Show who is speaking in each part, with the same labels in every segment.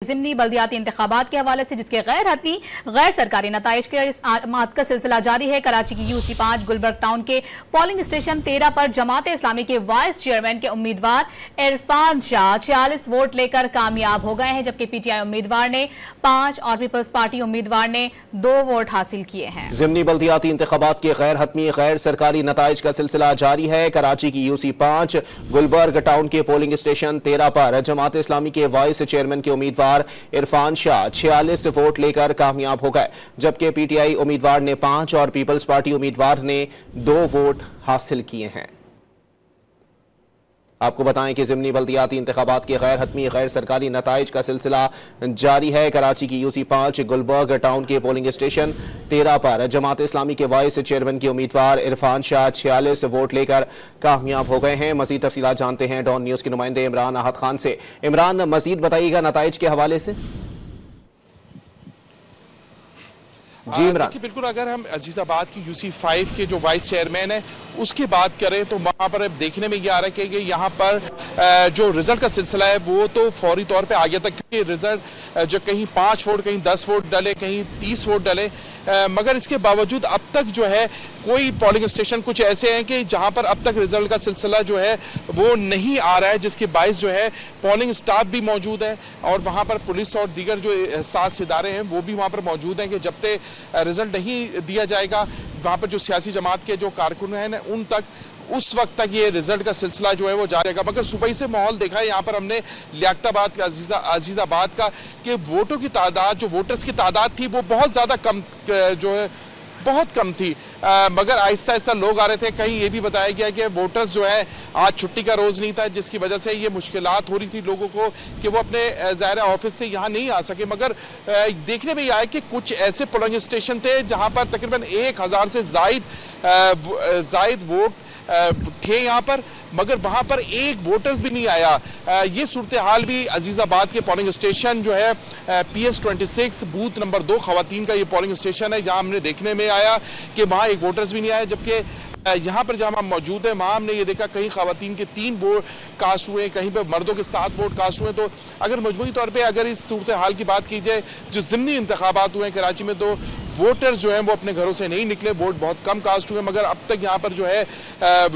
Speaker 1: ज़िमनी बल्दियाती इंतखाबात के हवाले से, जिसके गैर हतमी गैर सरकारी नताइज के इस आमाद का सिलसिला जारी है। कराची की UC 5 गुलबर्ग टाउन के पोलिंग स्टेशन 13 पर जमात इस्लामी के वाइस चेयरमैन के उम्मीदवार इरफान शाह 46 वोट लेकर कामयाब हो गए हैं, जबकि PTI उम्मीदवार ने 5 और पीपल्स पार्टी उम्मीदवार ने 2 वोट हासिल किए हैं।
Speaker 2: ज़िमनी बल्दियाती इंतखाबात के गैर हतमी गैर सरकारी नताइज का सिलसिला जारी है। कराची की UC 5 गुलबर्ग टाउन के पोलिंग स्टेशन 13 पर जमात इस्लामी के वाइस चेयरमैन के उम्मीदवार इरफान शाह 46 वोट लेकर कामयाब हो गए, जबकि PTI उम्मीदवार ने 5 और पीपल्स पार्टी उम्मीदवार ने 2 वोट हासिल किए हैं। आपको बताएं कि ज़िमनी बल्दियाती इंतखाबात के गैर हतमी गैर सरकारी नताइज का सिलसिला जारी है। कराची की UC 5 गुलबर्ग टाउन के पोलिंग स्टेशन 13 पर जमात इस्लामी के वाइस चेयरमैन के उम्मीदवार इरफान शाह 46 वोट लेकर कामयाब हो गए हैं। मजीद तफसीलात जानते हैं डॉन न्यूज़ के नुमाइंदे इमरान आहत खान से। इमरान, मजीद बताइएगा नताइज के हवाले से।
Speaker 3: जी इमरान, बिल्कुल, अगर हम अजीजाबाद की UC 5 के जो वाइस चेयरमैन है उसकी बात करें तो वहाँ पर देखने में ये आ रहा है कि यहाँ पर जो रिजल्ट का सिलसिला है वो तो फौरी तौर पे आगे तक, क्योंकि रिजल्ट जो कहीं 5 वोट, कहीं 10 वोट डले, कहीं 30 वोट डले, मगर इसके बावजूद अब तक जो है कोई पोलिंग स्टेशन कुछ ऐसे हैं कि जहाँ पर अब तक रिजल्ट का सिलसिला जो है वो नहीं आ रहा है, जिसके बायस जो है पोलिंग स्टाफ भी मौजूद है और वहाँ पर पुलिस और दीगर जो 7 इदारे हैं वो भी वहाँ पर मौजूद हैं कि जब तक रिजल्ट नहीं दिया जाएगा वहाँ पर जो सियासी जमात के जो कारकुन हैं उन तक उस वक्त तक ये रिजल्ट का सिलसिला जो है वो जारी रहेगा। मगर सुबह से माहौल देखा है यहाँ पर हमने लियाकताबाद का, अजीजाबाद का, कि वोटों की तादाद, जो वोटर्स की तादाद थी वो बहुत ज़्यादा कम जो है बहुत कम थी, मगर आहिस्ता आहिस्ता लोग आ रहे थे। कहीं ये भी बताया गया कि वोटर्स जो है आज छुट्टी का रोज़ नहीं था, जिसकी वजह से ये मुश्किलात हो रही थी लोगों को कि वो अपने ज़ाहिर ऑफिस से यहाँ नहीं आ सके। मगर देखने में ये आया कि कुछ ऐसे पोलिंग स्टेशन थे जहाँ पर तकरीबन 1000 से ज़ायद वोट थे यहाँ पर, मगर वहाँ पर एक वोटर्स भी नहीं आया। ये सूरत हाल भी अजीजाबाद के पोलिंग स्टेशन जो है PS 26 बूथ नंबर 2 खवातीन का ये पोलिंग स्टेशन है, जहाँ हमने देखने में आया कि वहाँ एक वोटर्स भी नहीं आया, जबकि यहाँ पर जहाँ हम मौजूद है वहाँ हमने ये देखा कहीं खवातीन के 3 वोट कास्ट हुए, कहीं पर मर्दों के 7 वोट कास्ट हुए। तो अगर मजमूई तौर पे अगर इस सूरत हाल की बात की जाए, जो ज़िमनी इंतखाबात हुए हैं कराची में, तो वोटर जो हैं वो अपने घरों से नहीं निकले, वोट बहुत कम कास्ट हुए, मगर अब तक यहाँ पर जो है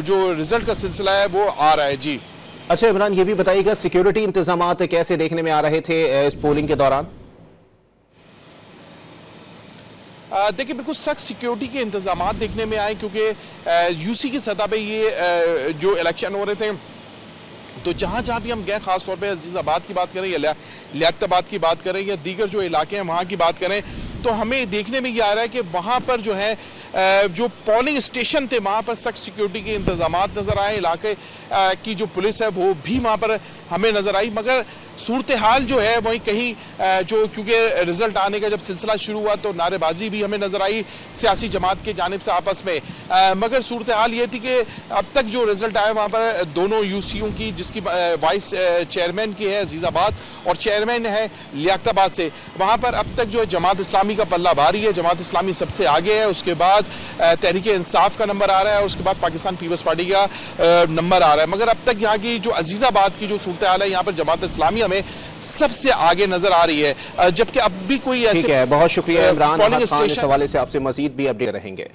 Speaker 3: जो रिजल्ट का सिलसिला है वो आ रहा है। जी
Speaker 2: अच्छा इमरान, ये भी बताइएगा सिक्योरिटी इंतजामात कैसे देखने में आ रहे थे इस पोलिंग के दौरान?
Speaker 3: देखिए, बिल्कुल सख्त सिक्योरिटी के इंतजाम देखने में आए, क्योंकि UC की सतह पे ये जो इलेक्शन हो रहे थे तो जहाँ जहाँ भी हम गए, खास तौर पे अजीजाबाद की बात करें या लियाकताबाद की बात करें या दीगर जो इलाके हैं वहाँ की बात करें, तो हमें देखने में ये आ रहा है कि वहाँ पर जो है जो पोलिंग स्टेशन थे वहाँ पर सख्त सिक्योरिटी के इंतजाम नज़र आए। इलाके की जो पुलिस है वो भी वहाँ पर हमें नज़र आई, मगर सूरत हाल जो है वहीं कहीं जो, क्योंकि रिजल्ट आने का जब सिलसिला शुरू हुआ तो नारेबाजी भी हमें नज़र आई सियासी जमात के जानिब से आपस में, मगर सूरत हाल ये थी कि अब तक जो रिजल्ट आया वहाँ पर दोनों UCओं की, जिसकी वाइस चेयरमैन की है अजीजाबाद और चेयरमैन है लियाकताबाद से, वहाँ पर अब तक जो है जमात इस्लामी का पल्ला भारी है। जमात इस्लामी सबसे आगे है, उसके बाद तहरीक इंसाफ का नंबर आ रहा है और उसके बाद पाकिस्तान पीपल्स पार्टी का नंबर आ रहा है। मगर अब तक यहाँ की जो अजीजाबाद की जो सूरत हाल है, यहाँ पर जमात इस्लामी हमें सबसे आगे नजर आ रही है, जबकि अब भी कोई ऐसे।
Speaker 2: बहुत शुक्रिया इमरान, इस हवाले से आपसे मजीद भी अपडेट रहेंगे।